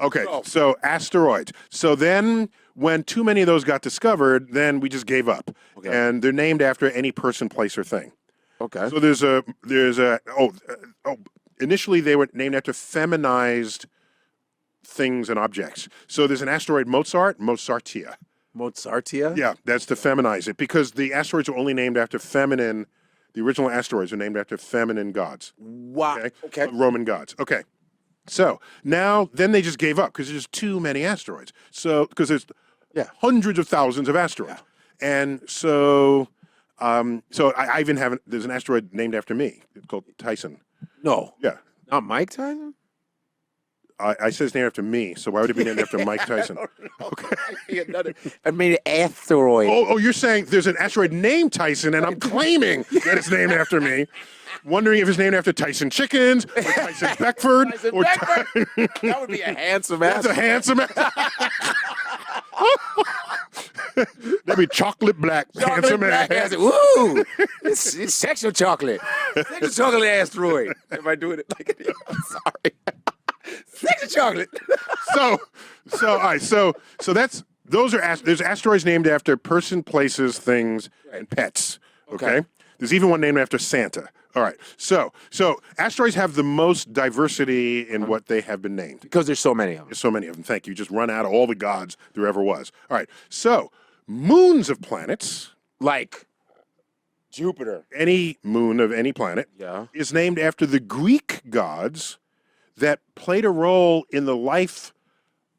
Okay, so asteroids. So then when too many of those got discovered, then we just gave up. Okay. And they're named after any person, place, or thing. Okay. So initially they were named after feminized things and objects. So there's an asteroid Mozartia. Mozartia? Yeah, that's to feminize it because the asteroids are only named after feminine. The original asteroids are named after feminine gods. Wow. Okay. Roman gods. Okay. So now, then they just gave up because there's too many asteroids. So because there's hundreds of thousands of asteroids, and so I even have there's an asteroid named after me. It's called Tyson. No. Yeah. Not Mike Tyson? I said it's named after me, so why would it be named after Mike Tyson? Okay. I made an asteroid. Oh, you're saying there's an asteroid named Tyson, and I'm claiming that it's named after me. Wondering if it's named after Tyson Chickens or Tyson Beckford. That would be a handsome ass. That's a handsome ass. That'd be chocolate black, handsome ass. Woo! It's sexual chocolate. Sexual chocolate asteroid. Am I doing it like it? I'm sorry. Sexual chocolate. All right. So that's there's asteroids named after person, places, things, and pets. Okay. There's even one named after Santa. All right. So asteroids have the most diversity in what they have been named. Because there's so many of them. There's so many of them. Thank you. Just run out of all the gods there ever was. All right. So moons of planets, like Jupiter, any moon of any planet, is named after the Greek gods that played a role in the life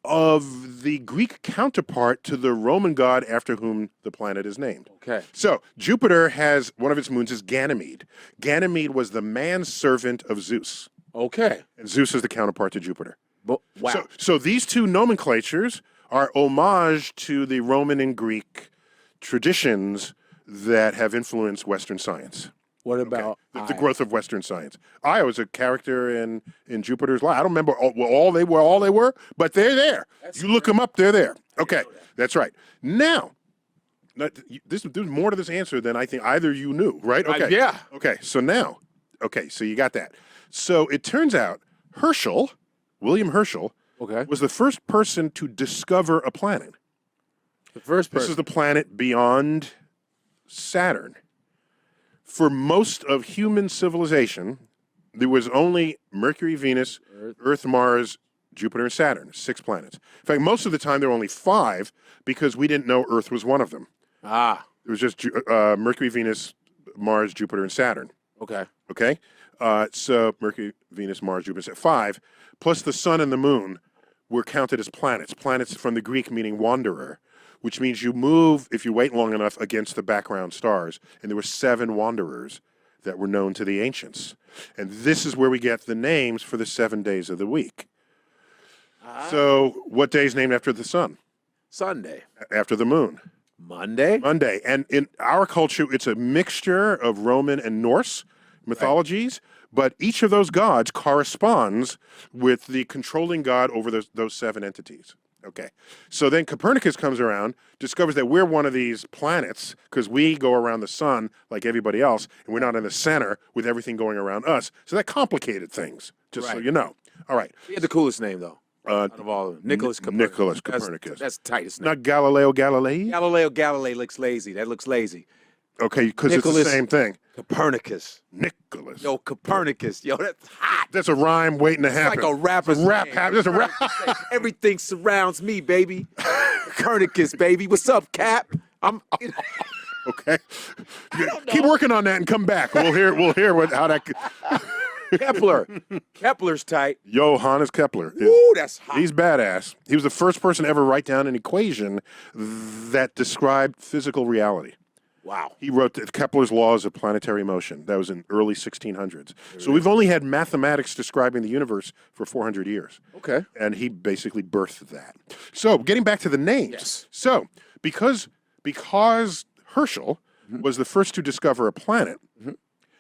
of the Greek counterpart to the Roman god after whom the planet is named. Okay. So Jupiter has, one of its moons is Ganymede. Ganymede was the manservant of Zeus. Okay. And Zeus is the counterpart to Jupiter. Wow. So these two nomenclatures are homage to the Roman and Greek traditions that have influenced Western science. What about the growth of Western science? Io was a character in Jupiter's life. I don't remember all they were, but they're there. You look them up, they're there. Okay, that's right. Now, there's more to this answer than I think either you knew, right? Okay. Yeah. Okay, so you got that. So it turns out William Herschel, was the first person to discover a planet. The first person. This is the planet beyond Saturn. For most of human civilization, there was only Mercury, Venus, Earth, Mars, Jupiter, and Saturn, 6 planets. In fact, most of the time there were only 5 because we didn't know Earth was one of them. It was just Mercury, Venus, Mars, Jupiter, and Saturn. Okay? So Mercury, Venus, Mars, Jupiter, 5, plus the sun and the moon were counted as planets. Planets from the Greek meaning wanderer, which means you move, if you wait long enough, against the background stars. And there were 7 wanderers that were known to the ancients. And this is where we get the names for the 7 days of the week. So what day is named after the sun? Sunday. After the moon? Monday. And in our culture, it's a mixture of Roman and Norse mythologies, but each of those gods corresponds with the controlling god over those 7 entities. Okay, so then Copernicus comes around, discovers that we're one of these planets because we go around the sun like everybody else, and we're not in the center with everything going around us. So that complicated things, just so you know. All right. He had the coolest name, though, out of all of them. Nicholas Copernicus. That's the tightest name. Not Galileo Galilei? Galileo Galilei looks lazy. That looks lazy. Okay, because it's the same thing. Copernicus. Nicholas. Yo, Copernicus. Yo, that's hot. That's a rhyme waiting to happen. It's like a rapper's name. That's a rap. Everything surrounds me, baby. Copernicus, baby. What's up, Cap? I'm. Okay. Keep working on that and come back. We'll hear how that. Kepler. Kepler's tight. Johannes Kepler. Ooh, that's hot. He's badass. He was the first person to ever write down an equation that described physical reality. Wow. He wrote Kepler's laws of planetary motion. That was in early 1600s. So we've only had mathematics describing the universe for 400 years. Okay. And he basically birthed that. So getting back to the names. Yes. So because Herschel was the first to discover a planet,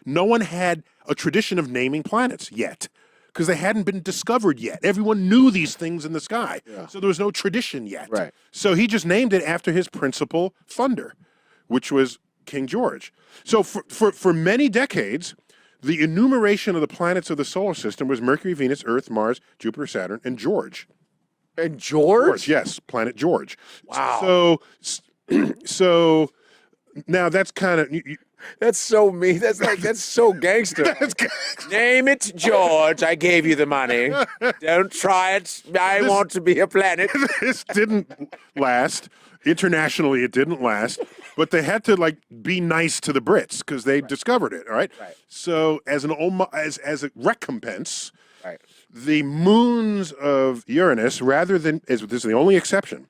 no one had a tradition of naming planets yet because they hadn't been discovered yet. Everyone knew these things in the sky. Yeah. So there was no tradition yet. Right. So he just named it after his principal funder, which was King George. So for many decades, the enumeration of the planets of the solar system was Mercury, Venus, Earth, Mars, Jupiter, Saturn, and George. And George? Yes, Planet George. Wow. So now that's kind of That's so mean. That's so gangster. Name it George. I gave you the money. Don't try it. I want to be a planet. this didn't last internationally. It didn't last, but they had to like be nice to the Brits because they discovered it. All right. Right. So as as a recompense, Right. the moons of Uranus, this is the only exception,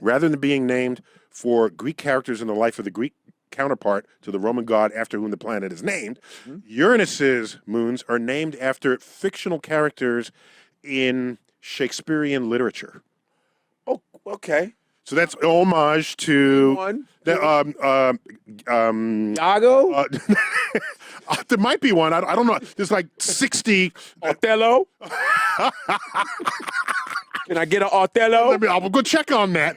rather than being named for Greek characters in the life of the Greek counterpart to the Roman god after whom the planet is named, Uranus's moons are named after fictional characters in Shakespearean literature. Oh, okay. So that's homage to One. the Iago? there might be one. I don't know. There's like 60. Othello? Can I get an Othello? I'll go check on that.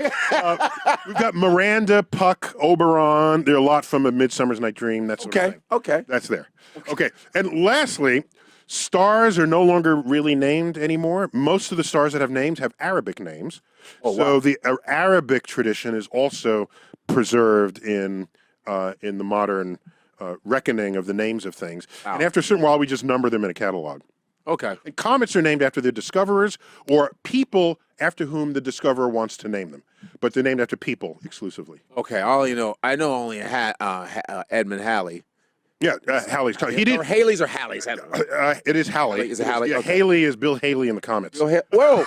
We've got Miranda, Puck, Oberon. There are a lot from A Midsummer's Night Dream. That's Okay. That's there. Okay. And lastly, stars are no longer really named anymore. Most of the stars that have names have Arabic names. So the Arabic tradition is also preserved in the modern reckoning of the names of things. Wow. And after a certain while, we just number them in a catalog. Okay. And comets are named after their discoverers or people after whom the discoverer wants to name them. But they're named after people exclusively. Okay. I know only Edmund Halley. Yeah, Halley's. He did. Or Haley's or Halley's. It is Halley. Is it Halley? Yeah, Okay. Haley is Bill Haley in the comets. Go ahead. Whoa.